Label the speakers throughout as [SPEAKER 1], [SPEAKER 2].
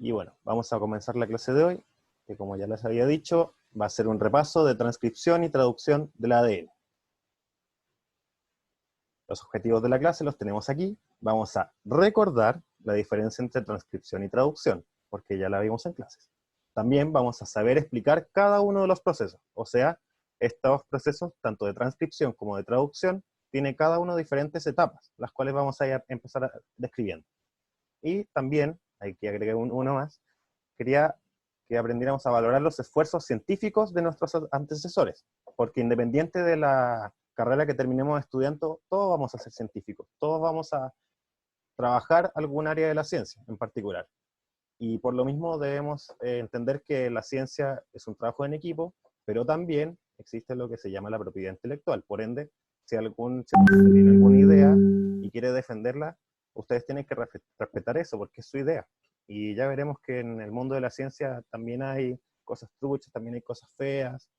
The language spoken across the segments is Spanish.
[SPEAKER 1] Y bueno, vamos a comenzar la clase de hoy, que como ya les había dicho, va a ser un repaso de transcripción y traducción del ADN. Los objetivos de la clase los tenemos aquí. Vamos a recordar la diferencia entre transcripción y traducción, porque ya la vimos en clases. También vamos a saber explicar cada uno de los procesos, o sea, estos procesos, tanto de transcripción como de traducción, tiene cada uno diferentes etapas, las cuales vamos a empezar describiendo. Y también, aquí agregué uno más, quería que aprendiéramos a valorar los esfuerzos científicos de nuestros antecesores, porque independiente de la carrera que terminemos estudiando, todos vamos a ser científicos, todos vamos a trabajar algún área de la ciencia en particular. Y por lo mismo debemos entender que la ciencia es un trabajo en equipo, pero también existe lo que se llama la propiedad intelectual. Por ende, si algún científico tiene alguna idea y quiere defenderla, ustedes tienen que respetar eso, porque es su idea. Y ya veremos que en el mundo de la ciencia también hay cosas truchas, también hay cosas feas.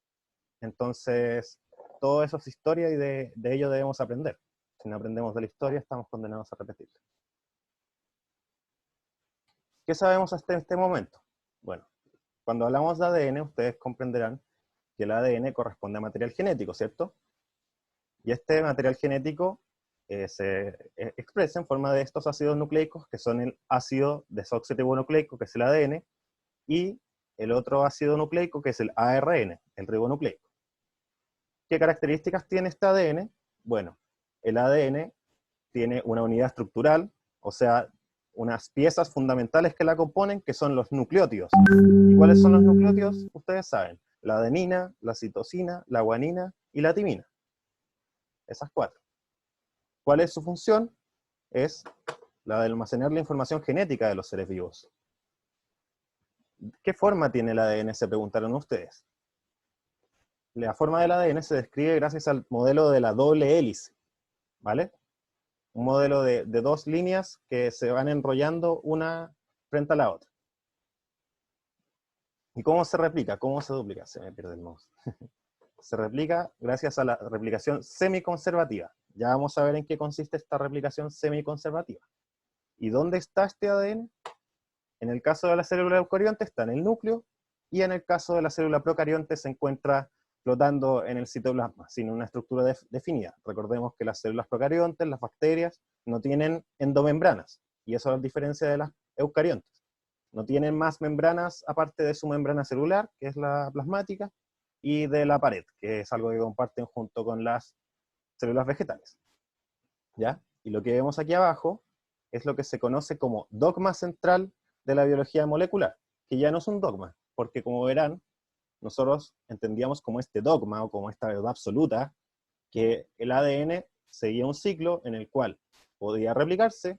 [SPEAKER 1] Entonces, todo eso es historia y de ello debemos aprender. Si no aprendemos de la historia, estamos condenados a repetirla. ¿Qué sabemos hasta este momento? Bueno, cuando hablamos de ADN, ustedes comprenderán que el ADN corresponde a material genético, ¿cierto? Y este material genético se expresa en forma de estos ácidos nucleicos, que son el ácido desoxirribonucleico, que es el ADN, y el otro ácido nucleico, que es el ARN, el ribonucleico. ¿Qué características tiene este ADN? Bueno, el ADN tiene una unidad estructural, o sea, unas piezas fundamentales que la componen, que son los nucleótidos. ¿Y cuáles son los nucleótidos? Ustedes saben, la adenina, la citosina, la guanina y la timina. Esas cuatro. ¿Cuál es su función? Es la de almacenar la información genética de los seres vivos. ¿Qué forma tiene el ADN? Se preguntaron ustedes. La forma del ADN se describe gracias al modelo de la doble hélice, ¿vale? Un modelo de dos líneas que se van enrollando una frente a la otra. ¿Y cómo se replica? ¿Cómo se duplica? Se me pierde el mouse. Se replica gracias a la replicación semiconservativa. Ya vamos a ver en qué consiste esta replicación semiconservativa. ¿Y dónde está este ADN? En el caso de la célula eucarionte está en el núcleo, y en el caso de la célula procarionte se encuentra flotando en el citoplasma, sin una estructura definida. Recordemos que las células procariontes, las bacterias, no tienen endomembranas, y eso es la diferencia de las eucariontes. No tienen más membranas aparte de su membrana celular, que es la plasmática, y de la pared, que es algo que comparten junto con las células vegetales. ¿Ya? Y lo que vemos aquí abajo es lo que se conoce como dogma central de la biología molecular, que ya no es un dogma, porque como verán, nosotros entendíamos como este dogma, o como esta verdad absoluta, que el ADN seguía un ciclo en el cual podía replicarse,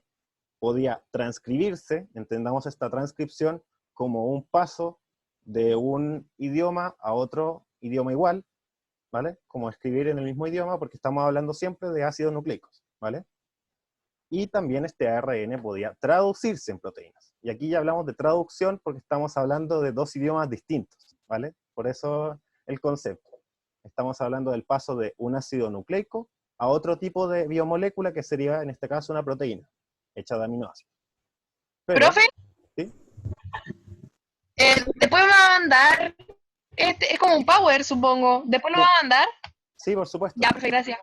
[SPEAKER 1] podía transcribirse, entendamos esta transcripción como un paso de un idioma a otro idioma igual, ¿vale? Como escribir en el mismo idioma, porque estamos hablando siempre de ácidos nucleicos, ¿vale? Y también este ARN podía traducirse en proteínas. Y aquí ya hablamos de traducción porque estamos hablando de dos idiomas distintos, ¿vale? Por eso el concepto. Estamos hablando del paso de un ácido nucleico a otro tipo de biomolécula que sería, en este caso, una proteína, hecha de aminoácidos. Pero,
[SPEAKER 2] Profe,
[SPEAKER 1] ¿sí?
[SPEAKER 2] después me va a mandar, es como un power, supongo. Después lo
[SPEAKER 1] Sí,
[SPEAKER 2] va a mandar.
[SPEAKER 1] sí, por supuesto,
[SPEAKER 2] Ya, profe, gracias.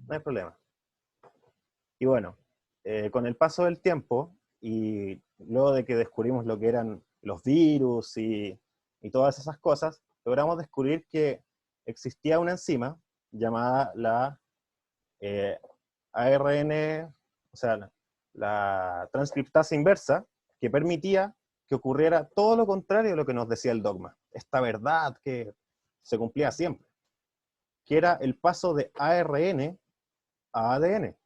[SPEAKER 1] no hay problema. Y bueno, con el paso del tiempo, y luego de que descubrimos lo que eran los virus y todas esas cosas, logramos descubrir que existía una enzima llamada la ARN, o sea, la transcriptasa inversa, que permitía que ocurriera todo lo contrario de lo que nos decía el dogma. Esta verdad que se cumplía siempre, que era el paso de ARN a ADN,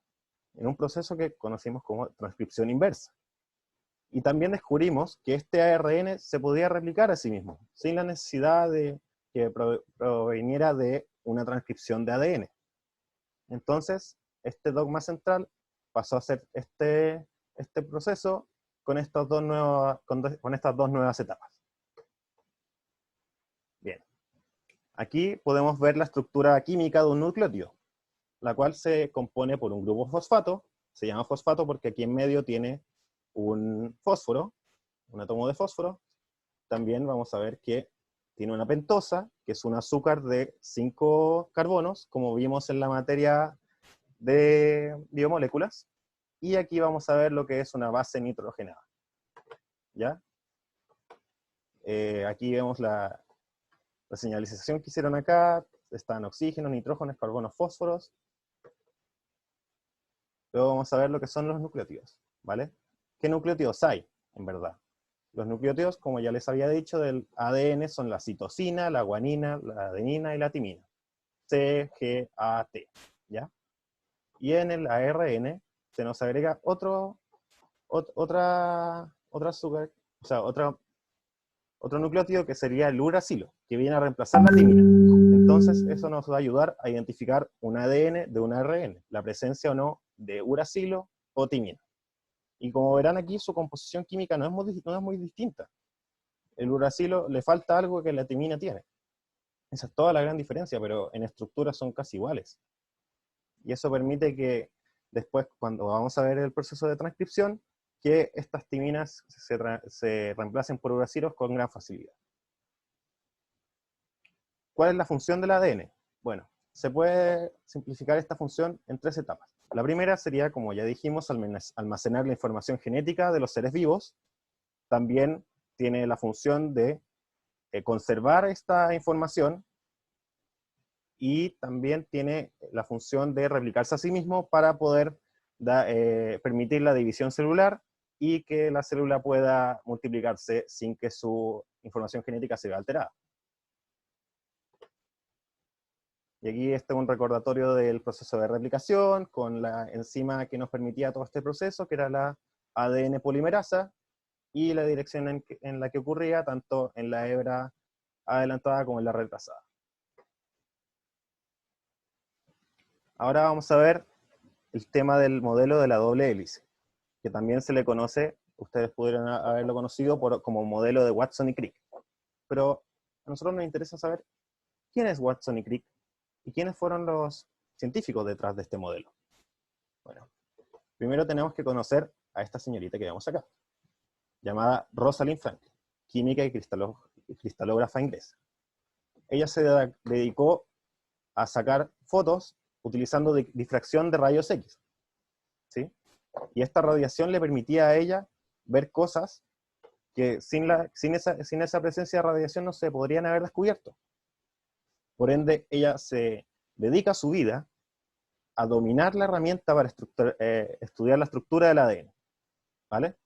[SPEAKER 1] en un proceso que conocimos como transcripción inversa. Y también descubrimos que este ARN se podía replicar a sí mismo, sin la necesidad de que proveniera de una transcripción de ADN. Entonces, este dogma central pasó a ser este proceso con estas dos nuevas etapas. Bien. Aquí podemos ver la estructura química de un nucleótido, la cual se compone por un grupo fosfato. Se llama fosfato porque aquí en medio tiene un fósforo, un átomo de fósforo, también vamos a ver que tiene una pentosa, que es un azúcar de 5 carbonos, como vimos en la materia de biomoléculas, y aquí vamos a ver lo que es una base nitrogenada. ¿Ya? Aquí vemos la señalización que hicieron acá, están oxígeno, nitrógenos, carbonos, fósforos. Luego vamos a ver lo que son los nucleótidos, ¿vale? ¿Qué nucleótidos hay, en verdad? Los nucleótidos, como ya les había dicho, del ADN son la citosina, la guanina, la adenina y la timina. C, G, A, T, ¿ya? Y en el ARN se nos agrega otra azúcar, o sea, otro nucleótido que sería el uracilo, que viene a reemplazar la timina. Entonces, eso nos va a ayudar a identificar un ADN de un ARN, la presencia o no de uracilo o timina. Y como verán aquí, su composición química no es muy distinta. El uracilo le falta algo que la timina tiene. Esa es toda la gran diferencia, pero en estructura son casi iguales. Y eso permite que después, cuando vamos a ver el proceso de transcripción, que estas timinas se reemplacen por uracilos con gran facilidad. ¿Cuál es la función del ADN? Bueno, se puede simplificar esta función en 3 etapas. La primera sería, como ya dijimos, almacenar la información genética de los seres vivos. También tiene la función de conservar esta información, y también tiene la función de replicarse a sí mismo para poder permitir la división celular y que la célula pueda multiplicarse sin que su información genética se vea alterada. Y aquí está un recordatorio del proceso de replicación con la enzima que nos permitía todo este proceso, que era la ADN polimerasa, y la dirección en la que ocurría, tanto en la hebra adelantada como en la retrasada. Ahora vamos a ver el tema del modelo de la doble hélice, que también se le conoce, ustedes pudieran haberlo conocido como modelo de Watson y Crick. Pero a nosotros nos interesa saber quién es Watson y Crick y quiénes fueron los científicos detrás de este modelo. Bueno, primero tenemos que conocer a esta señorita que vemos acá, llamada Rosalind Franklin, química y cristalógrafa inglesa. Ella se dedicó a sacar fotos utilizando difracción de rayos X, ¿sí? Y esta radiación le permitía a ella ver cosas que sin esa presencia de radiación no se podrían haber descubierto. Por ende, ella se dedica su vida a dominar la herramienta para estudiar la estructura del ADN, ¿vale?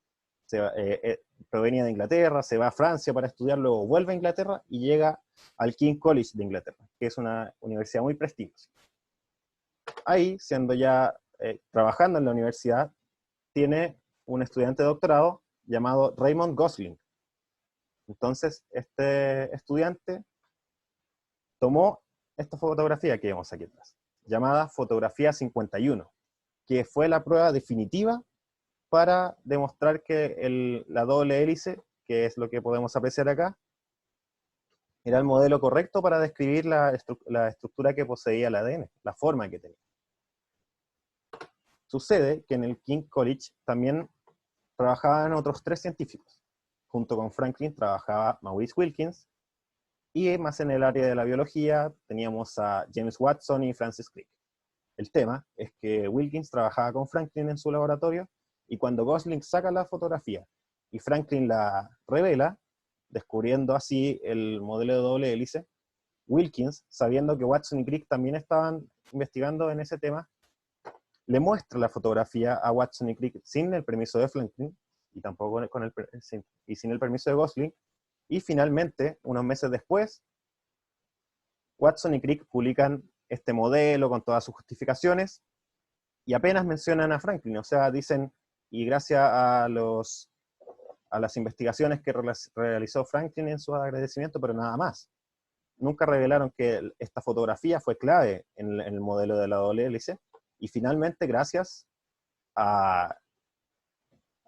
[SPEAKER 1] Provenía de Inglaterra, se va a Francia para estudiar, luego vuelve a Inglaterra y llega al King's College de Inglaterra, que es una universidad muy prestigiosa. Ahí, siendo ya trabajando en la universidad, tiene un estudiante de doctorado llamado Raymond Gosling. Entonces, este estudiante tomó esta fotografía que vemos aquí atrás, llamada fotografía 51, que fue la prueba definitiva para demostrar que la doble hélice, que es lo que podemos apreciar acá, era el modelo correcto para describir la estructura que poseía el ADN, la forma que tenía. Sucede que en el King's College también trabajaban otros 3 científicos. Junto con Franklin trabajaba Maurice Wilkins, y más en el área de la biología teníamos a James Watson y Francis Crick. El tema es que Wilkins trabajaba con Franklin en su laboratorio, y cuando Gosling saca la fotografía y Franklin la revela, descubriendo así el modelo de doble hélice, Wilkins, sabiendo que Watson y Crick también estaban investigando en ese tema, le muestra la fotografía a Watson y Crick sin el permiso de Franklin, y tampoco sin el permiso de Gosling, y finalmente, unos meses después, Watson y Crick publican este modelo con todas sus justificaciones, y apenas mencionan a Franklin, o sea, dicen, y gracias a las investigaciones que realizó Franklin en su agradecimiento, pero nada más. Nunca revelaron que esta fotografía fue clave en el modelo de la doble hélice, y finalmente, gracias a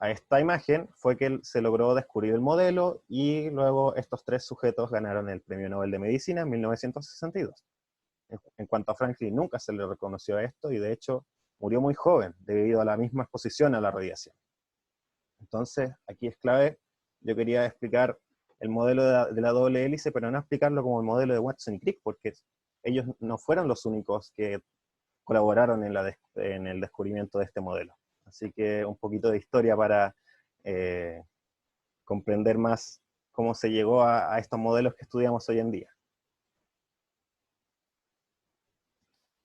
[SPEAKER 1] esta imagen, fue que se logró descubrir el modelo, y luego estos 3 sujetos ganaron el Premio Nobel de Medicina en 1962. En cuanto a Franklin, nunca se le reconoció esto, y de hecho murió muy joven debido a la misma exposición a la radiación. Entonces, aquí es clave yo quería explicar el modelo de la doble hélice, pero no explicarlo como el modelo de Watson y Crick, porque ellos no fueron los únicos que colaboraron en el descubrimiento de este modelo. Así que un poquito de historia para comprender más cómo se llegó a estos modelos que estudiamos hoy en día.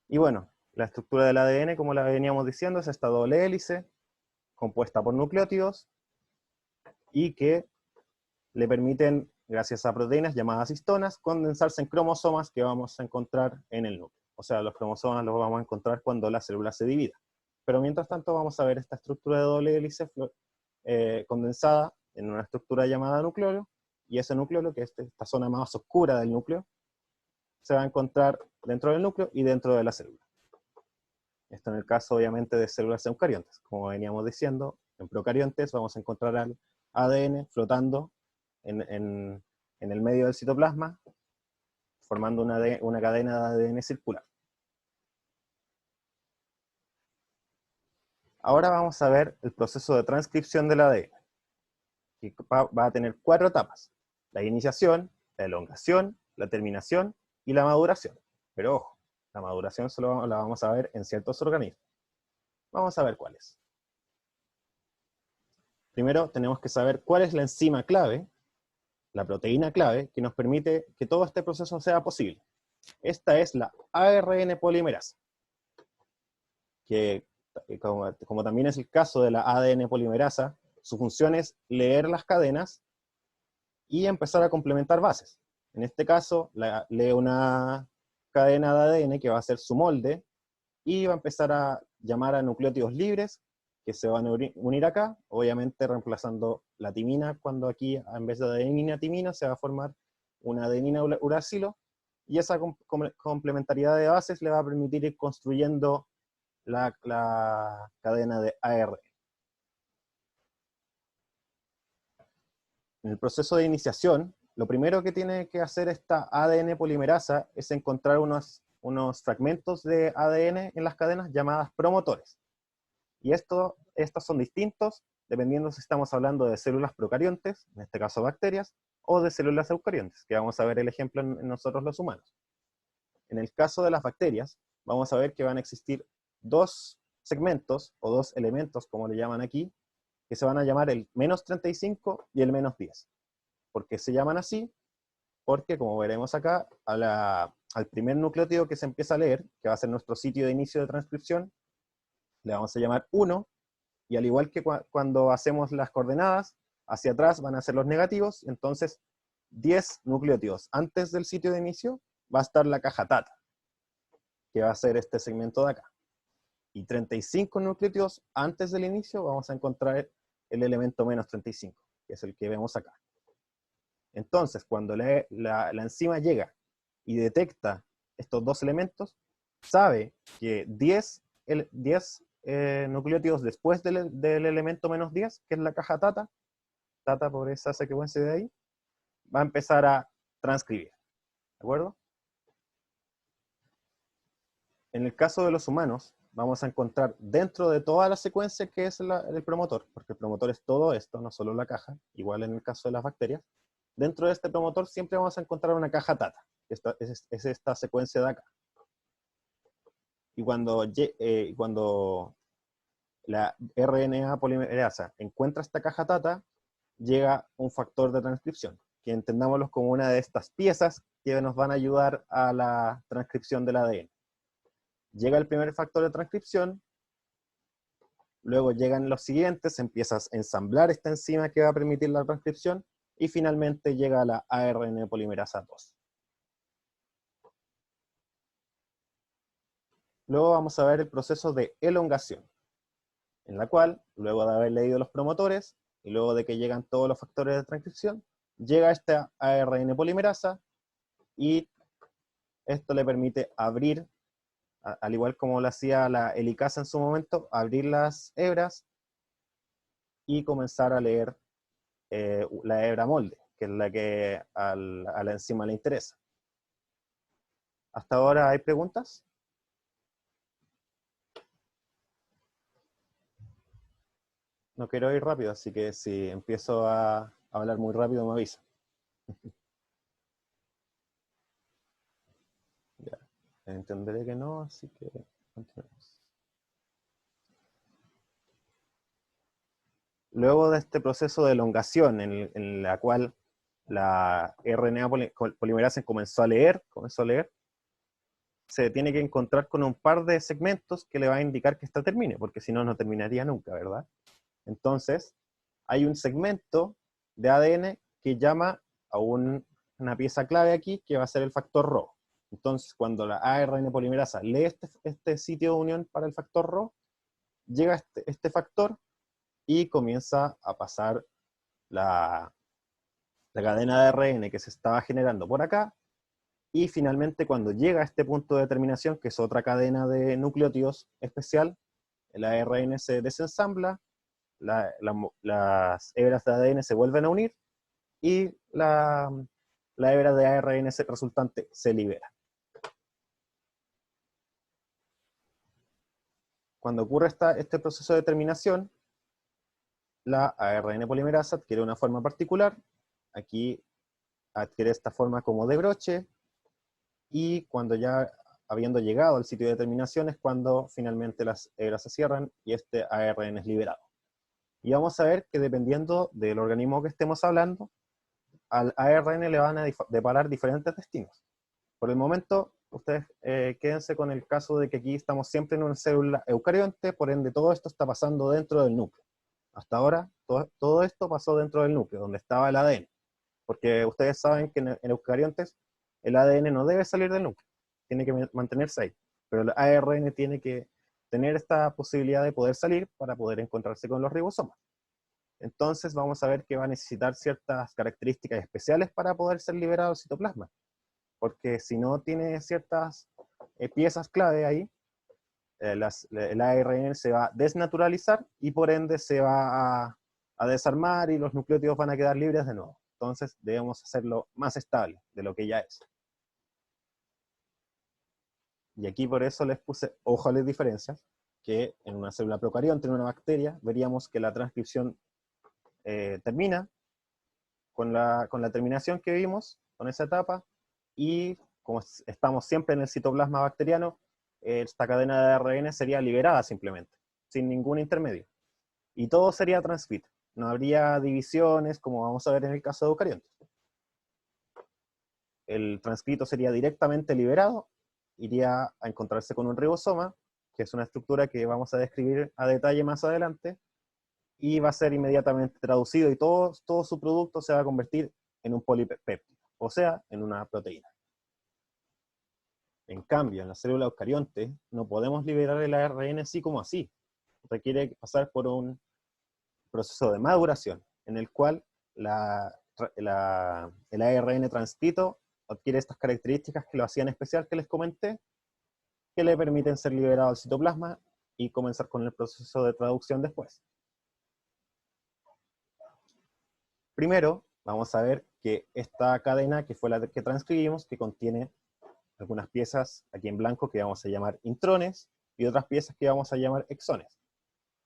[SPEAKER 1] Y bueno, la estructura del ADN, como la veníamos diciendo, es esta doble hélice, compuesta por nucleótidos, y que le permiten, gracias a proteínas llamadas histonas, condensarse en cromosomas que vamos a encontrar en el núcleo. O sea, los cromosomas los vamos a encontrar cuando la célula se divida. Pero mientras tanto vamos a ver esta estructura de doble hélice condensada en una estructura llamada nucleolo, y ese nucleolo, que es esta zona más oscura del núcleo, se va a encontrar dentro del núcleo y dentro de la célula. Esto en el caso, obviamente, de células eucariontes. Como veníamos diciendo, en procariontes vamos a encontrar al ADN flotando en el medio del citoplasma, formando una cadena de ADN circular. Ahora vamos a ver el proceso de transcripción del ADN, que va a tener 4 etapas: la iniciación, la elongación, la terminación y la maduración. Pero ojo, la maduración solo la vamos a ver en ciertos organismos. Vamos a ver cuáles. Primero tenemos que saber cuál es la enzima clave, la proteína clave, que nos permite que todo este proceso sea posible. Esta es la ARN polimerasa, que como también es el caso de la ADN polimerasa, su función es leer las cadenas y empezar a complementar bases. En este caso, lee una cadena de ADN que va a ser su molde, y va a empezar a llamar a nucleótidos libres, que se van a unir acá, obviamente reemplazando la timina, cuando aquí en vez de adenina timina se va a formar una adenina uracilo, y esa complementariedad de bases le va a permitir ir construyendo la cadena de ARN. En el proceso de iniciación, lo primero que tiene que hacer esta ADN polimerasa es encontrar unos fragmentos de ADN en las cadenas llamadas promotores. Y estos son distintos dependiendo si estamos hablando de células procariontes, en este caso bacterias, o de células eucariontes, que vamos a ver el ejemplo en nosotros los humanos. En el caso de las bacterias, vamos a ver que van a existir 2 segmentos, o 2 elementos, como le llaman aquí, que se van a llamar el -35 y el -10. ¿Por qué se llaman así? Porque, como veremos acá, al primer nucleótido que se empieza a leer, que va a ser nuestro sitio de inicio de transcripción, le vamos a llamar 1, y al igual que cuando hacemos las coordenadas, hacia atrás van a ser los negativos, entonces 10 nucleótidos antes del sitio de inicio va a estar la caja tata, que va a ser este segmento de acá. Y 35 nucleótidos antes del inicio vamos a encontrar el elemento -35, que es el que vemos acá. Entonces, cuando la enzima llega y detecta estos 2 elementos, sabe que 10 nucleótidos después del elemento -10, que es la caja tata por esa secuencia de ahí, va a empezar a transcribir. ¿De acuerdo? En el caso de los humanos, vamos a encontrar dentro de toda la secuencia que es el promotor, porque el promotor es todo esto, no solo la caja, igual en el caso de las bacterias. Dentro de este promotor siempre vamos a encontrar una caja tata, que es esta secuencia de acá. Y cuando la RNA polimerasa encuentra esta caja tata, llega un factor de transcripción, que entendámoslo como una de estas piezas que nos van a ayudar a la transcripción del ADN. Llega el primer factor de transcripción, luego llegan los siguientes, empiezas a ensamblar esta enzima que va a permitir la transcripción, y finalmente llega la ARN polimerasa 2. Luego vamos a ver el proceso de elongación, en la cual, luego de haber leído los promotores, y luego de que llegan todos los factores de transcripción, llega esta ARN polimerasa, y esto le permite abrir, al igual como lo hacía la helicasa en su momento, abrir las hebras y comenzar a leer la hebra molde, que es la que a la enzima le interesa. ¿Hasta ahora hay preguntas? No quiero ir rápido, así que si empiezo a hablar muy rápido, me avisa. Ya, entenderé que no, así que continuemos. Luego de este proceso de elongación en la cual la RNA polimerasa comenzó a leer, se tiene que encontrar con un par de segmentos que le va a indicar que esta termine, porque si no, no terminaría nunca, ¿verdad? Entonces, hay un segmento de ADN que llama a una pieza clave aquí, que va a ser el factor Rho. Entonces, cuando la ARN polimerasa lee este sitio de unión para el factor Rho, llega este factor y comienza a pasar la cadena de ARN que se estaba generando por acá, y finalmente cuando llega a este punto de terminación, que es otra cadena de nucleótidos especial, el ARN se desensambla, las hebras de ADN se vuelven a unir, y la hebra de ARN resultante se libera. Cuando ocurre este proceso de terminación, la ARN polimerasa adquiere una forma particular. Aquí adquiere esta forma como de broche, y cuando ya habiendo llegado al sitio de terminación es cuando finalmente las hebras se cierran y este ARN es liberado. Y vamos a ver que dependiendo del organismo que estemos hablando, al ARN le van a deparar diferentes destinos. Por el momento, ustedes quédense con el caso de que aquí estamos siempre en una célula eucarionte, por ende todo esto está pasando dentro del núcleo. Hasta ahora, todo esto pasó dentro del núcleo, donde estaba el ADN. Porque ustedes saben que en eucariontes el ADN no debe salir del núcleo, tiene que mantenerse ahí. Pero el ARN tiene que tener esta posibilidad de poder salir para poder encontrarse con los ribosomas. Entonces vamos a ver que va a necesitar ciertas características especiales para poder ser liberado el citoplasma. Porque si no tiene ciertas piezas clave ahí, el ARN se va a desnaturalizar y por ende se va a desarmar y los nucleótidos van a quedar libres de nuevo. Entonces debemos hacerlo más estable de lo que ya es. Y aquí por eso les puse ojo a las diferencias, que en una célula procarionte, en una bacteria, veríamos que la transcripción termina con la terminación que vimos, con esa etapa, y como estamos siempre en el citoplasma bacteriano, esta cadena de ARN sería liberada simplemente, sin ningún intermedio. Y todo sería transcrito. No habría divisiones, como vamos a ver en el caso de eucariontes. El transcrito sería directamente liberado, iría a encontrarse con un ribosoma, que es una estructura que vamos a describir a detalle más adelante, y va a ser inmediatamente traducido y todo su producto se va a convertir en un polipéptido, o sea, en una proteína. En cambio, en la célula eucarionte no podemos liberar el ARN así como así. Requiere pasar por un proceso de maduración, en el cual el ARN transcrito adquiere estas características que lo hacían especial que les comenté, que le permiten ser liberado al citoplasma y comenzar con el proceso de traducción después. Primero, vamos a ver que esta cadena, que fue la que transcribimos, que contiene algunas piezas aquí en blanco que vamos a llamar intrones, y otras piezas que vamos a llamar exones.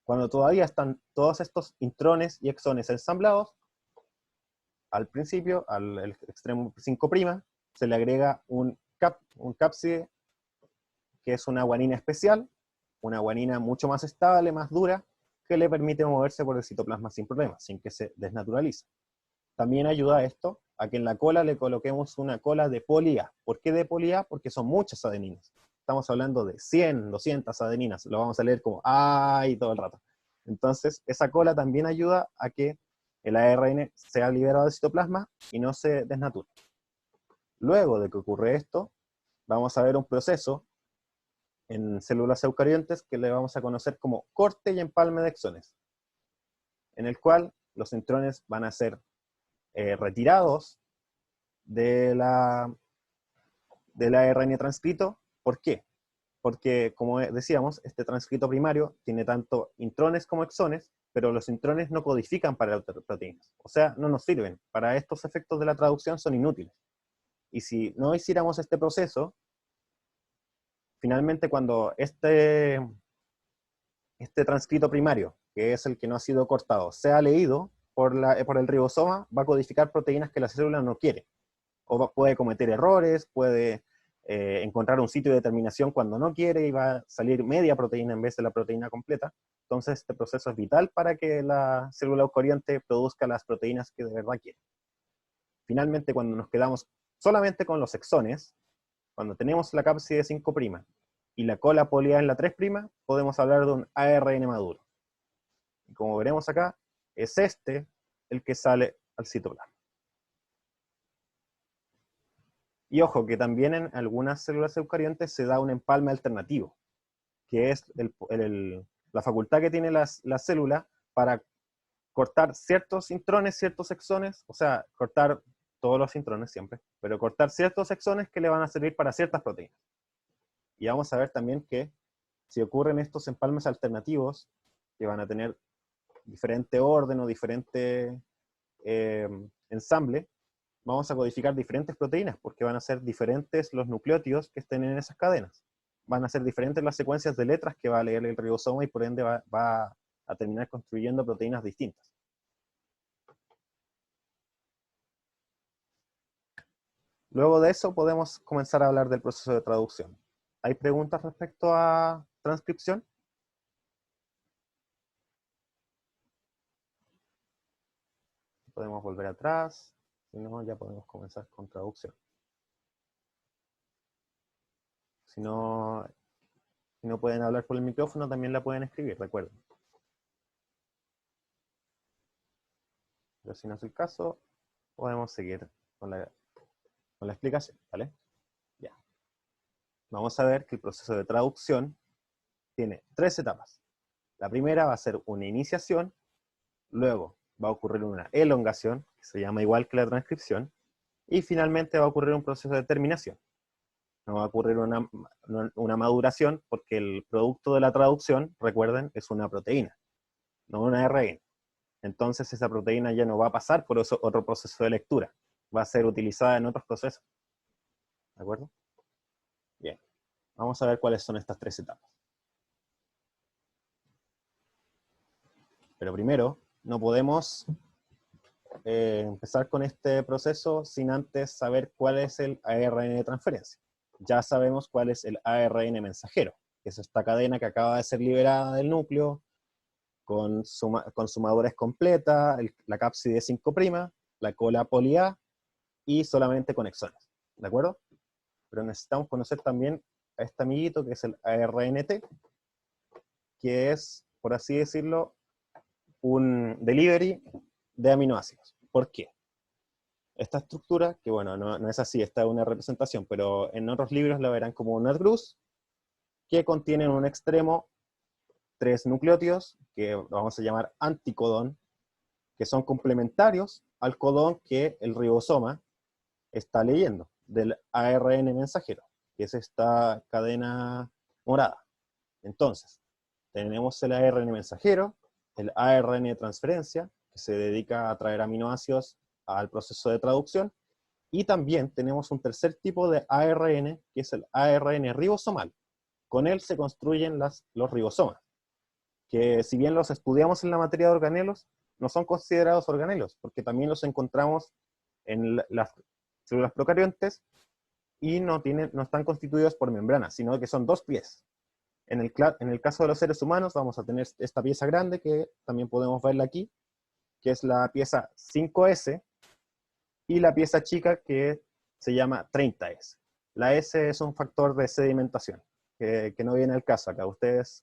[SPEAKER 1] Cuando todavía están todos estos intrones y exones ensamblados, al principio, al extremo 5', se le agrega un cápside, que es una guanina especial, una guanina mucho más estable, más dura, que le permite moverse por el citoplasma sin problemas, sin que se desnaturalice. También ayuda esto a que en la cola le coloquemos una cola de poli A. ¿Por qué de poli A? Porque son muchas adeninas. Estamos hablando de 100, 200 adeninas. Lo vamos a leer como A y todo el rato. Entonces, esa cola también ayuda a que el ARN sea liberado del citoplasma y no se desnature. Luego de que ocurre esto, vamos a ver un proceso en células eucariontes que le vamos a conocer como corte y empalme de exones, en el cual los intrones van a ser retirados del ARN transcrito. ¿Por qué? Porque, como decíamos, este transcrito primario tiene tanto intrones como exones, pero los intrones no codifican para proteínas. O sea, no nos sirven. Para estos efectos de la traducción son inútiles. Y si no hiciéramos este proceso, finalmente cuando este transcrito primario, que es el que no ha sido cortado, sea leído, por el ribosoma, va a codificar proteínas que la célula no quiere. Puede cometer errores, puede encontrar un sitio de terminación cuando no quiere, y va a salir media proteína en vez de la proteína completa. Entonces este proceso es vital para que la célula eucariota produzca las proteínas que de verdad quiere. Finalmente, cuando nos quedamos solamente con los exones, cuando tenemos la cápside 5' y la cola poliada en la 3', podemos hablar de un ARN maduro. Y como veremos acá, es este el que sale al citoplasma. Y ojo, que también en algunas células eucariontes se da un empalme alternativo, que es la facultad que tiene la célula para cortar ciertos intrones, ciertos exones, o sea, cortar todos los intrones siempre, pero cortar ciertos exones que le van a servir para ciertas proteínas. Y vamos a ver también que si ocurren estos empalmes alternativos, que van a tener diferente orden o diferente ensamble, vamos a codificar diferentes proteínas, porque van a ser diferentes los nucleótidos que estén en esas cadenas. Van a ser diferentes las secuencias de letras que va a leer el ribosoma, y por ende va a terminar construyendo proteínas distintas. Luego de eso podemos comenzar a hablar del proceso de traducción. ¿Hay preguntas respecto a transcripción? Podemos volver atrás, si no, ya podemos comenzar con traducción. Si no pueden hablar por el micrófono, también la pueden escribir, recuerden. Pero si no es el caso, podemos seguir con la explicación, ¿vale? Ya. Vamos a ver que el proceso de traducción tiene 3 etapas. La primera va a ser una iniciación, luego va a ocurrir una elongación, que se llama igual que la transcripción, y finalmente va a ocurrir un proceso de terminación. No va a ocurrir una maduración, porque el producto de la traducción, recuerden, es una proteína, no una ARN. Entonces esa proteína ya no va a pasar por otro proceso de lectura, va a ser utilizada en otros procesos. ¿De acuerdo? Bien. Vamos a ver cuáles son estas 3 etapas. Pero primero, no podemos empezar con este proceso sin antes saber cuál es el ARN de transferencia. Ya sabemos cuál es el ARN mensajero, que es esta cadena que acaba de ser liberada del núcleo, con su madurez completa, la cápside 5', la cola poli A, y solamente con exones. ¿De acuerdo? Pero necesitamos conocer también a este amiguito, que es el ARNT, que es, por así decirlo, un delivery de aminoácidos. ¿Por qué? Esta estructura, que bueno, no es así, esta es una representación, pero en otros libros la verán como un NADGRUS, que contiene en un extremo 3 nucleótidos, que vamos a llamar anticodón, que son complementarios al codón que el ribosoma está leyendo, del ARN mensajero, que es esta cadena morada. Entonces, tenemos el ARN mensajero, el ARN de transferencia, que se dedica a traer aminoácidos al proceso de traducción, y también tenemos un tercer tipo de ARN, que es el ARN ribosomal. Con él se construyen los ribosomas, que si bien los estudiamos en la materia de organelos, no son considerados organelos, porque también los encontramos en las células procariontes, y no están constituidos por membranas, sino que son 2 pies. En el caso de los seres humanos vamos a tener esta pieza grande, que también podemos verla aquí, que es la pieza 5S, y la pieza chica que se llama 30S. La S es un factor de sedimentación, que no viene al caso acá. Ustedes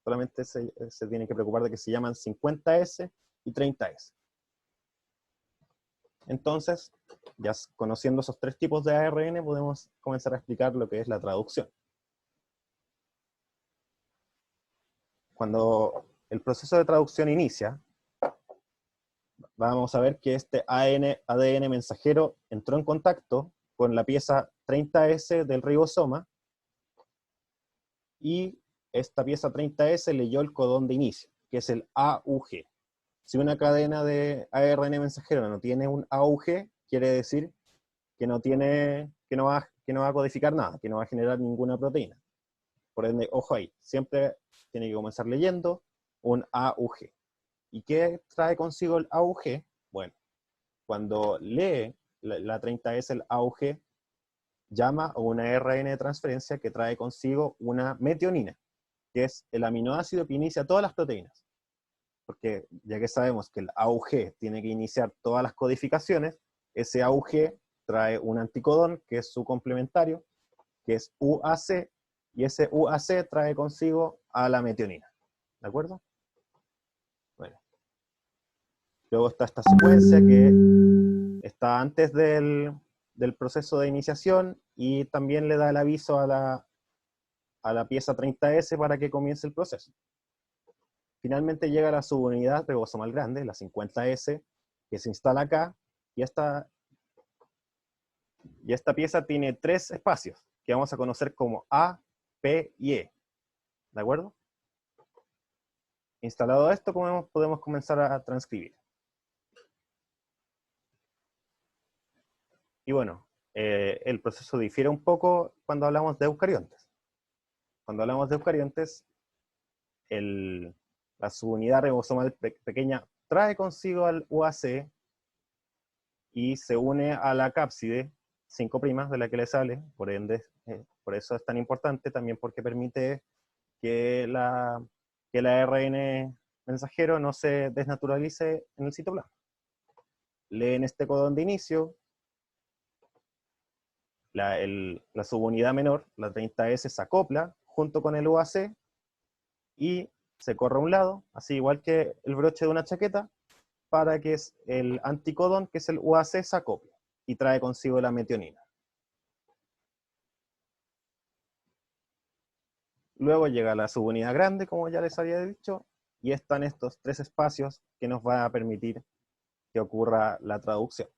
[SPEAKER 1] solamente se tienen que preocupar de que se llaman 50S y 30S. Entonces, ya conociendo esos 3 tipos de ARN, podemos comenzar a explicar lo que es la traducción. Cuando el proceso de traducción inicia, vamos a ver que este ADN mensajero entró en contacto con la pieza 30S del ribosoma, y esta pieza 30S leyó el codón de inicio, que es el AUG. Si una cadena de ARN mensajero no tiene un AUG, quiere decir que no va a codificar nada, que no va a generar ninguna proteína. Por ende, ojo ahí, siempre tiene que comenzar leyendo un AUG. ¿Y qué trae consigo el AUG? Bueno, cuando lee la 30S el AUG, llama a una RN de transferencia que trae consigo una metionina, que es el aminoácido que inicia todas las proteínas. Porque ya que sabemos que el AUG tiene que iniciar todas las codificaciones, ese AUG trae un anticodón, que es su complementario, que es UAC, y ese UAC trae consigo a la metionina. ¿De acuerdo? Bueno. Luego está esta secuencia que está antes del proceso de iniciación y también le da el aviso a la pieza 30S para que comience el proceso. Finalmente llega la subunidad ribosomal grande, la 50S, que se instala acá, y esta pieza tiene 3 espacios, que vamos a conocer como A, P y E. ¿De acuerdo? Instalado esto, podemos comenzar a transcribir. Y bueno, el proceso difiere un poco cuando hablamos de eucariontes. Cuando hablamos de eucariontes, la subunidad ribosomal pequeña trae consigo al UAC y se une a la cápside 5' de la que le sale, por ende, por eso es tan importante, también porque permite que el ARN mensajero no se desnaturalice en el citoplasma. Leen este codón de inicio, la subunidad menor, la 30S, se acopla junto con el UAC y se corre a un lado, así igual que el broche de una chaqueta, para que el anticodón, que es el UAC, se acople y trae consigo la metionina. Luego llega la subunidad grande, como ya les había dicho, y están estos 3 espacios que nos van a permitir que ocurra la traducción.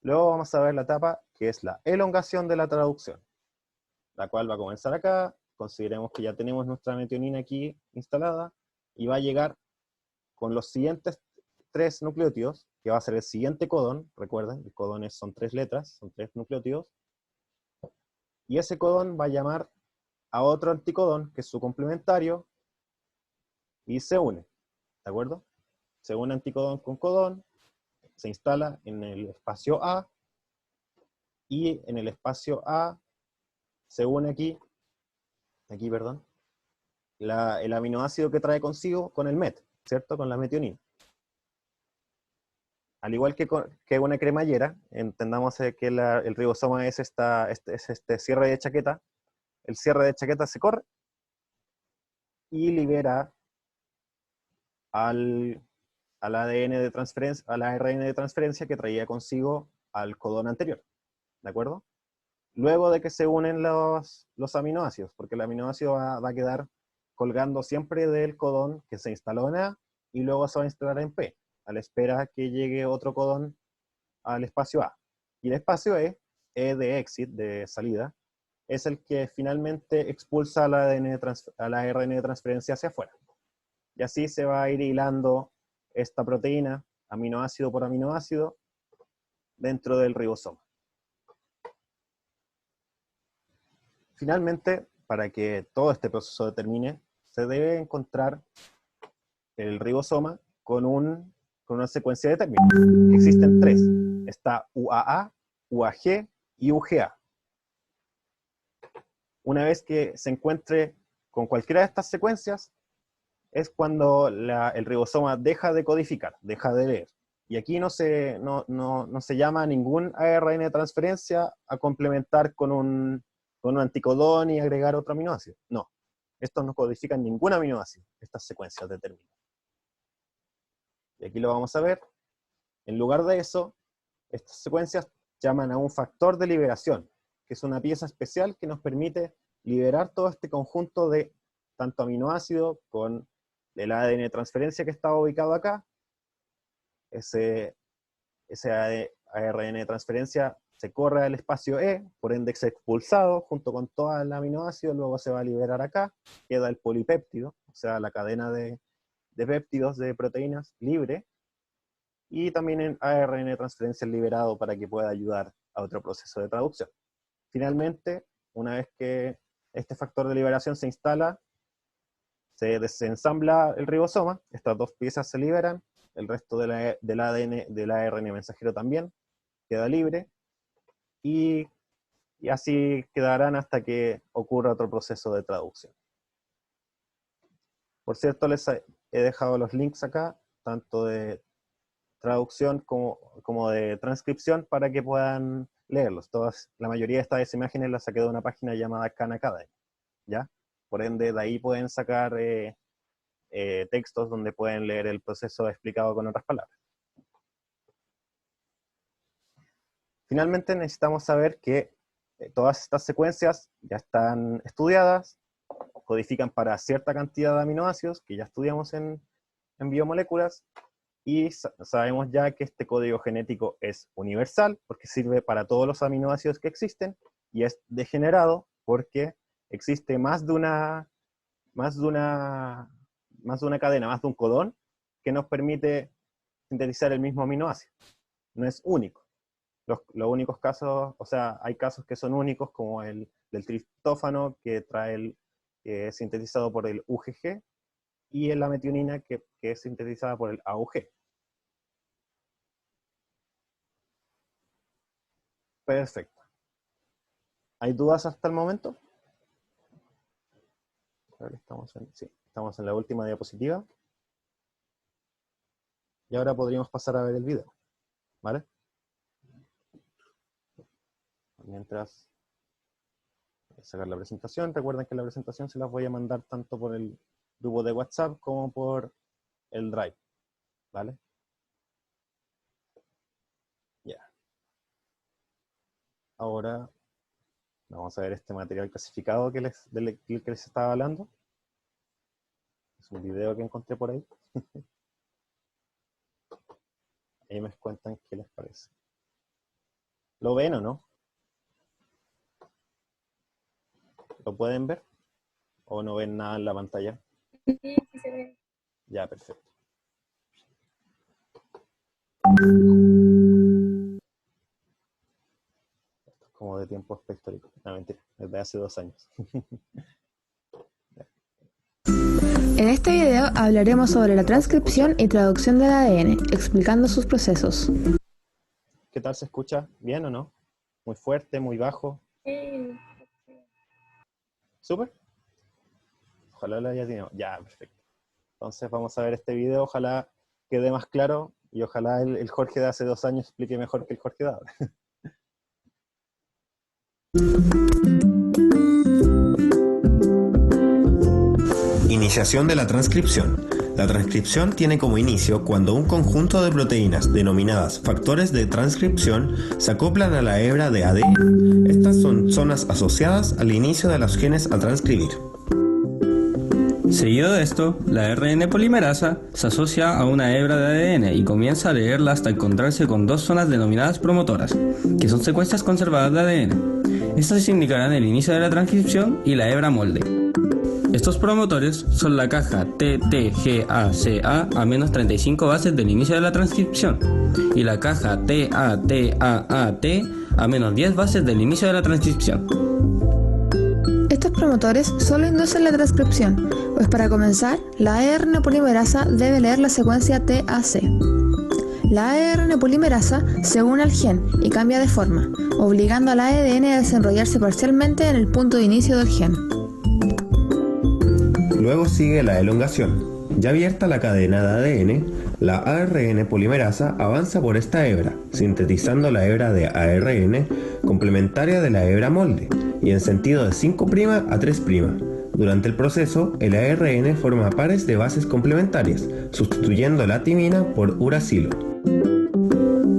[SPEAKER 1] Luego vamos a ver la etapa que es la elongación de la traducción, la cual va a comenzar acá. Consideremos que ya tenemos nuestra metionina aquí instalada, y va a llegar con los siguientes 3 nucleótidos, que va a ser el siguiente codón. Recuerden, el codón son 3 letras, son 3 nucleótidos, y ese codón va a llamar a otro anticodón, que es su complementario, y se une, ¿de acuerdo? Se une anticodón con codón, se instala en el espacio A, y en el espacio A se une aquí, perdón, el aminoácido que trae consigo con el MET, ¿cierto? Con la metionina. Al igual que una cremallera, entendamos que el ribosoma es este cierre de chaqueta. El cierre de chaqueta se corre y libera al ADN de transferencia, al ARN de transferencia que traía consigo al codón anterior. ¿De acuerdo? Luego de que se unen los aminoácidos, porque el aminoácido va a quedar colgando siempre del codón que se instaló en A y luego se va a instalar en P, a la espera que llegue otro codón al espacio A. Y el espacio E de exit, de salida, es el que finalmente expulsa al ARN de transferencia hacia afuera. Y así se va a ir hilando esta proteína, aminoácido por aminoácido, dentro del ribosoma. Finalmente, para que todo este proceso termine, se debe encontrar el ribosoma con una secuencia de términos. Existen 3. Está UAA, UAG y UGA. Una vez que se encuentre con cualquiera de estas secuencias, es cuando el ribosoma deja de codificar, deja de leer. Y aquí no se llama ningún ARN de transferencia a complementar con un anticodón y agregar otro aminoácido. No, estos no codifican ningún aminoácido, estas secuencias de términos. Y aquí lo vamos a ver. En lugar de eso, estas secuencias llaman a un factor de liberación, que es una pieza especial que nos permite liberar todo este conjunto de tanto aminoácido con el ADN de transferencia que estaba ubicado acá. Ese ARN de transferencia se corre al espacio E, por ende es expulsado junto con todo el aminoácido, luego se va a liberar acá, queda el polipéptido, o sea, la cadena de péptidos de proteínas libre, y también el ARN de transferencia liberado para que pueda ayudar a otro proceso de traducción. Finalmente, una vez que este factor de liberación se instala, Se desensambla el ribosoma, estas 2 piezas se liberan, el resto del ADN, del ARN mensajero también, queda libre, y así quedarán hasta que ocurra otro proceso de traducción. Por cierto, les he dejado los links acá, tanto de traducción como de transcripción, para que puedan leerlos. La mayoría de estas imágenes las saqué de una página llamada Khan Academy, ¿ya? Por ende, de ahí pueden sacar textos donde pueden leer el proceso explicado con otras palabras. Finalmente necesitamos saber que todas estas secuencias ya están estudiadas, codifican para cierta cantidad de aminoácidos que ya estudiamos en biomoléculas, y sabemos ya que este código genético es universal, porque sirve para todos los aminoácidos que existen, y es degenerado porque existe más de una cadena, más de un codón, que nos permite sintetizar el mismo aminoácido. No es único. Los únicos casos, o sea, hay casos que son únicos, como el del triptófano, que es sintetizado por el UGG, y en la metionina, que es sintetizada por el AUG. Perfecto. ¿Hay dudas hasta el momento? Estamos en la última diapositiva. Y ahora podríamos pasar a ver el video, ¿vale? Mientras voy a sacar la presentación, recuerden que la presentación se las voy a mandar tanto por el grupo de WhatsApp como por el Drive, ¿vale? Ya. Ahora vamos a ver este material clasificado del que les estaba hablando. Es un video que encontré por ahí. Ahí me cuentan qué les parece. ¿Lo ven o no? ¿Lo pueden ver? ¿O no ven nada en la pantalla?
[SPEAKER 2] Sí, sí se ve.
[SPEAKER 1] Ya, perfecto. Esto es como de tiempos prehistóricos. No, mentira, desde hace 2 años.
[SPEAKER 3] En este video hablaremos sobre la transcripción y traducción del ADN, explicando sus procesos.
[SPEAKER 1] ¿Qué tal se escucha? ¿Bien o no? ¿Muy fuerte, muy bajo?
[SPEAKER 2] Sí.
[SPEAKER 1] ¿Súper? Ojalá lo haya tenido. Ya, perfecto. Entonces vamos a ver este video, ojalá quede más claro, y ojalá el Jorge de hace 2 años explique mejor que el Jorge de ahora.
[SPEAKER 4] Iniciación de la transcripción. La transcripción tiene como inicio cuando un conjunto de proteínas denominadas factores de transcripción se acoplan a la hebra de ADN. Estas son zonas asociadas al inicio de los genes a transcribir.
[SPEAKER 5] Seguido de esto, la RN polimerasa se asocia a una hebra de ADN y comienza a leerla hasta encontrarse con 2 zonas denominadas promotoras, que son secuencias conservadas de ADN. Estas indicarán el inicio de la transcripción y la hebra molde. Estos promotores son la caja TTGACA a menos 35 bases del inicio de la transcripción y la caja TATAAT a menos 10 bases del inicio de la transcripción.
[SPEAKER 3] Estos promotores solo inducen la transcripción, pues para comenzar, la ARN polimerasa debe leer la secuencia TAC. La ARN polimerasa se une al gen y cambia de forma, obligando al ADN a desenrollarse parcialmente en el punto de inicio del gen.
[SPEAKER 4] Luego sigue la elongación. Ya abierta la cadena de ADN, la ARN polimerasa avanza por esta hebra, sintetizando la hebra de ARN complementaria de la hebra molde, y en sentido de 5' a 3'. Durante el proceso, el ARN forma pares de bases complementarias, sustituyendo la timina por uracilo.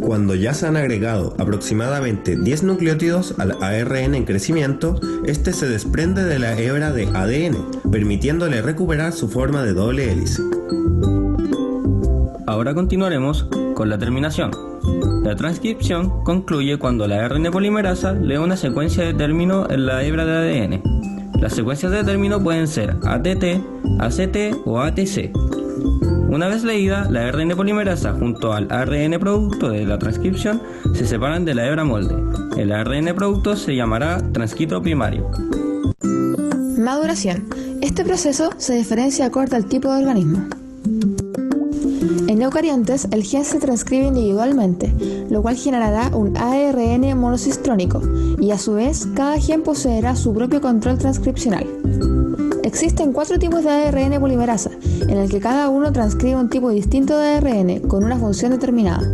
[SPEAKER 4] Cuando ya se han agregado aproximadamente 10 nucleótidos al ARN en crecimiento, este se desprende de la hebra de ADN, permitiéndole recuperar su forma de doble hélice.
[SPEAKER 5] Ahora continuaremos con la terminación. La transcripción concluye cuando la RN polimerasa lee una secuencia de término en la hebra de ADN. Las secuencias de término pueden ser ATT, ACT o ATC. Una vez leída, la RN polimerasa junto al ARN producto de la transcripción se separan de la hebra molde. El ARN producto se llamará transcrito primario.
[SPEAKER 3] Maduración. Este proceso se diferencia acorde al tipo de organismo. En eucariontes, el gen se transcribe individualmente, lo cual generará un ARN monocistrónico, y a su vez, cada gen poseerá su propio control transcripcional. Existen 4 tipos de ARN polimerasa, en el que cada uno transcribe un tipo distinto de ARN con una función determinada.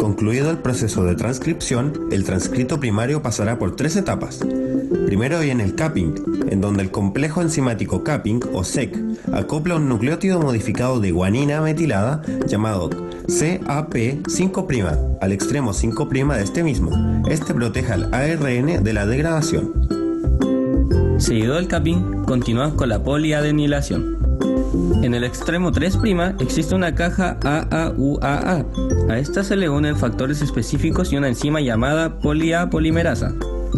[SPEAKER 4] Concluido el proceso de transcripción, el transcrito primario pasará por 3 etapas. Primero viene el capping, en donde el complejo enzimático capping o SEC acopla un nucleótido modificado de guanina metilada llamado CAP5' al extremo 5' de este mismo. Este protege al ARN de la degradación.
[SPEAKER 5] Seguido del capping, continúa con la poliadenilación. En el extremo 3' existe una caja AAUAA. A esta se le unen factores específicos y una enzima llamada polimerasa.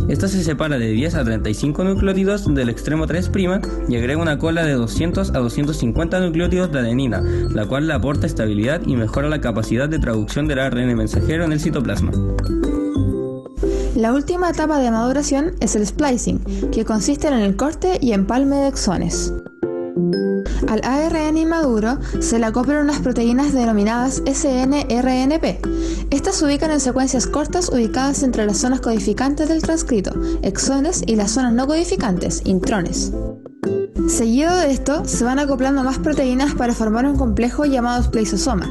[SPEAKER 5] Esta se separa de 10 a 35 nucleótidos del extremo 3' y agrega una cola de 200 a 250 nucleótidos de adenina, la cual le aporta estabilidad y mejora la capacidad de traducción del ARN mensajero en el citoplasma.
[SPEAKER 3] La última etapa de maduración es el splicing, que consiste en el corte y empalme de exones. Al ARN inmaduro se le acoplan unas proteínas denominadas snRNP. Estas se ubican en secuencias cortas ubicadas entre las zonas codificantes del transcrito, exones, y las zonas no codificantes, intrones. Seguido de esto, se van acoplando más proteínas para formar un complejo llamado spliceosoma.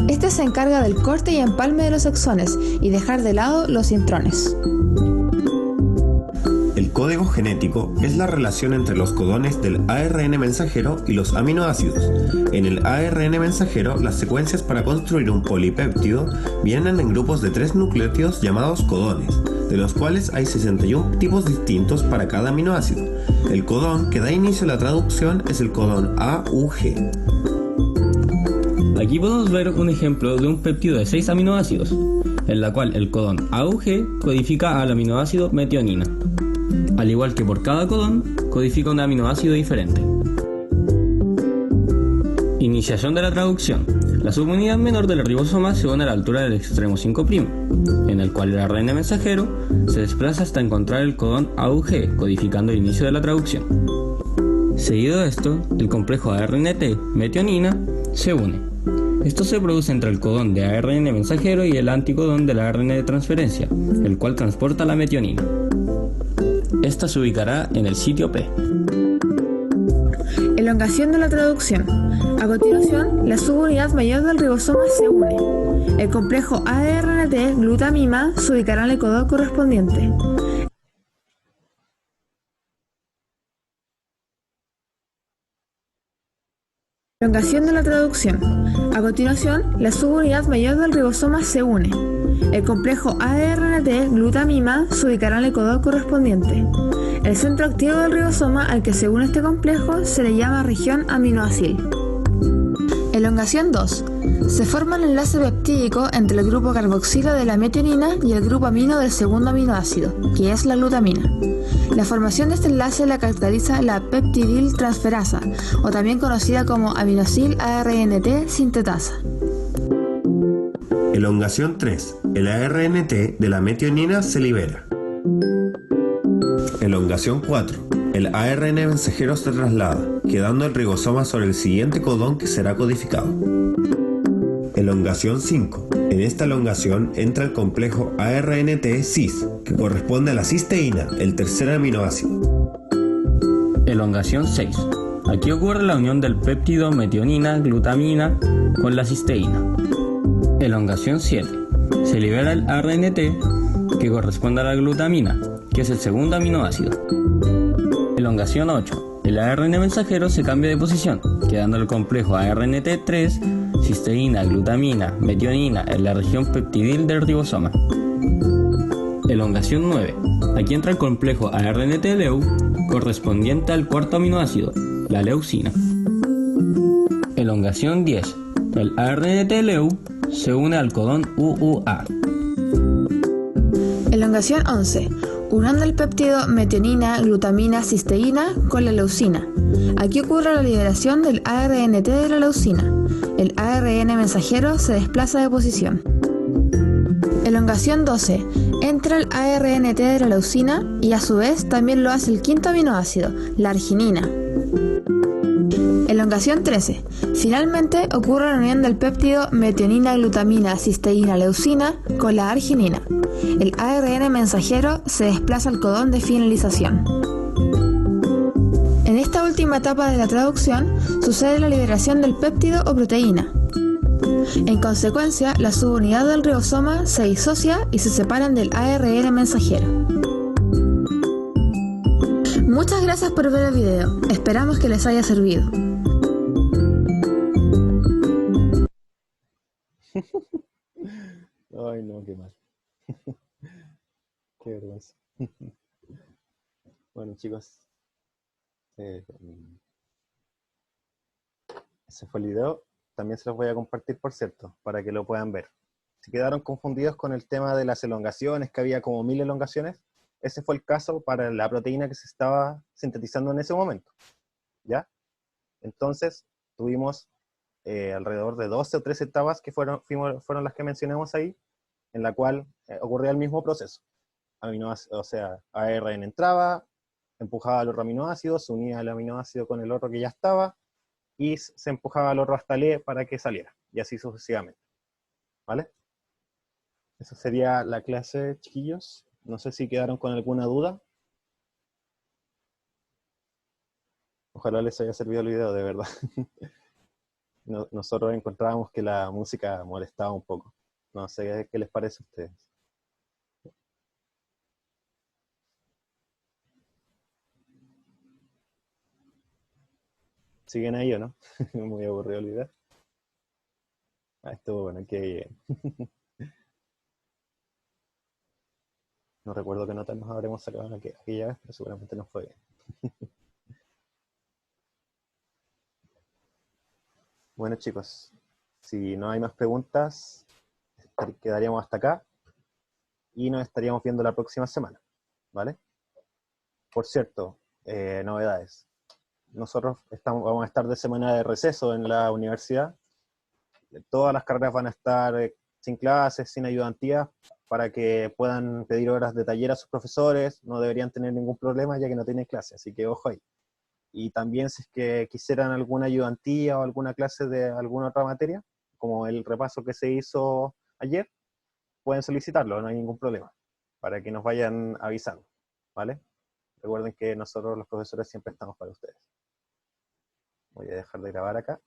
[SPEAKER 3] Este se encarga del corte y empalme de los exones y dejar de lado los intrones.
[SPEAKER 4] El código genético es la relación entre los codones del ARN mensajero y los aminoácidos. En el ARN mensajero, las secuencias para construir un polipéptido vienen en grupos de 3 nucleótidos llamados codones, de los cuales hay 61 tipos distintos para cada aminoácido. El codón que da inicio a la traducción es el codón AUG.
[SPEAKER 5] Aquí podemos ver un ejemplo de un péptido de 6 aminoácidos, en la cual el codón AUG codifica al aminoácido metionina. Al igual que por cada codón, codifica un aminoácido diferente. Iniciación de la traducción. La subunidad menor del ribosoma se une a la altura del extremo 5', en el cual el ARN mensajero se desplaza hasta encontrar el codón AUG, codificando el inicio de la traducción. Seguido de esto, el complejo ARNT metionina se une. Esto se produce entre el codón de ARN mensajero y el anticodón del ARN de transferencia, el cual transporta la metionina. Esta se ubicará en el sitio P.
[SPEAKER 3] Elongación de la traducción. A continuación, la subunidad mayor del ribosoma se une. El complejo ARNT glutamina se ubicará en el codón correspondiente. Elongación de la traducción. A continuación, la subunidad mayor del ribosoma se une. El complejo ARNT glutamina se ubicará en el codón correspondiente. El centro activo del ribosoma al que se une este complejo se le llama región aminoácil. Elongación 2. Se forma un enlace peptídico entre el grupo carboxilo de la metionina y el grupo amino del segundo aminoácido, que es la glutamina. La formación de este enlace la caracteriza la peptidiltransferasa, o también conocida como aminosil ARNT sintetasa.
[SPEAKER 4] Elongación 3. El ARNT de la metionina se libera. Elongación 4. El ARN mensajero se traslada, quedando el ribosoma sobre el siguiente codón que será codificado. Elongación 5. En esta elongación entra el complejo ARNT cis, que corresponde a la cisteína, el tercer aminoácido.
[SPEAKER 5] Elongación 6. Aquí ocurre la unión del péptido metionina glutamina con la cisteína. Elongación 7. Se libera el ARNT que corresponde a la glutamina, que es el segundo aminoácido. Elongación 8. El ARN mensajero se cambia de posición, quedando el complejo ARNT3, cisteína, glutamina, metionina en la región peptidil del ribosoma. Elongación 9. Aquí entra el complejo ARNT-leu correspondiente al cuarto aminoácido, la leucina. Elongación 10. El ARNT-leu se une al codón UUA.
[SPEAKER 3] Elongación 11. Unión del péptido metionina, glutamina, cisteína con la leucina. Aquí ocurre la liberación del ARNT de la leucina. El ARN mensajero se desplaza de posición. Elongación 12. entra el ARNT de la leucina y a su vez también lo hace el quinto aminoácido, la arginina. Elongación 13. Finalmente ocurre la unión del péptido metionina, glutamina, cisteína, leucina con la arginina. El ARN mensajero se desplaza al codón de finalización. En esta última etapa de la traducción sucede la liberación del péptido o proteína. En consecuencia, la subunidad del ribosoma se disocia y se separan del ARN mensajero. Muchas gracias por ver el video, esperamos que les haya servido.
[SPEAKER 1] Ay, no, qué mal. Qué vergüenza. Bueno, chicos, ese fue el video. También se los voy a compartir, por cierto, para que lo puedan ver. Si quedaron confundidos con el tema de las elongaciones, que había como 1000 elongaciones, ese fue el caso para la proteína que se estaba sintetizando en ese momento. ¿Ya? Entonces, tuvimos alrededor de 12 o 13 etapas que fueron las que mencionamos ahí, en la cual ocurría el mismo proceso. O sea, ARN entraba, empujaba al otro aminoácido, se unía el aminoácido con el otro que ya estaba, y se empujaba al otro hasta el E para que saliera, y así sucesivamente. ¿Vale? Esa sería la clase, chiquillos. No sé si quedaron con alguna duda. Ojalá les haya servido el video, de verdad. Nosotros encontrábamos que la música molestaba un poco. No sé qué les parece a ustedes. ¿Siguen ahí o no? Muy aburrido el video. Ah, estuvo bueno, qué bien. No recuerdo qué notas nos habremos sacado aquella vez, pero seguramente nos fue bien. Bueno, chicos, si no hay más preguntas, quedaríamos hasta acá y nos estaríamos viendo la próxima semana, ¿vale? Por cierto, novedades. Nosotros vamos a estar de semana de receso en la universidad. Todas las carreras van a estar sin clases, sin ayudantías, para que puedan pedir horas de taller a sus profesores. No deberían tener ningún problema ya que no tienen clase, así que ojo ahí. Y también si es que quisieran alguna ayudantía o alguna clase de alguna otra materia, como el repaso que se hizo ayer, pueden solicitarlo, no hay ningún problema, para que nos vayan avisando, ¿vale? Recuerden que nosotros los profesores siempre estamos para ustedes. Voy a dejar de grabar acá.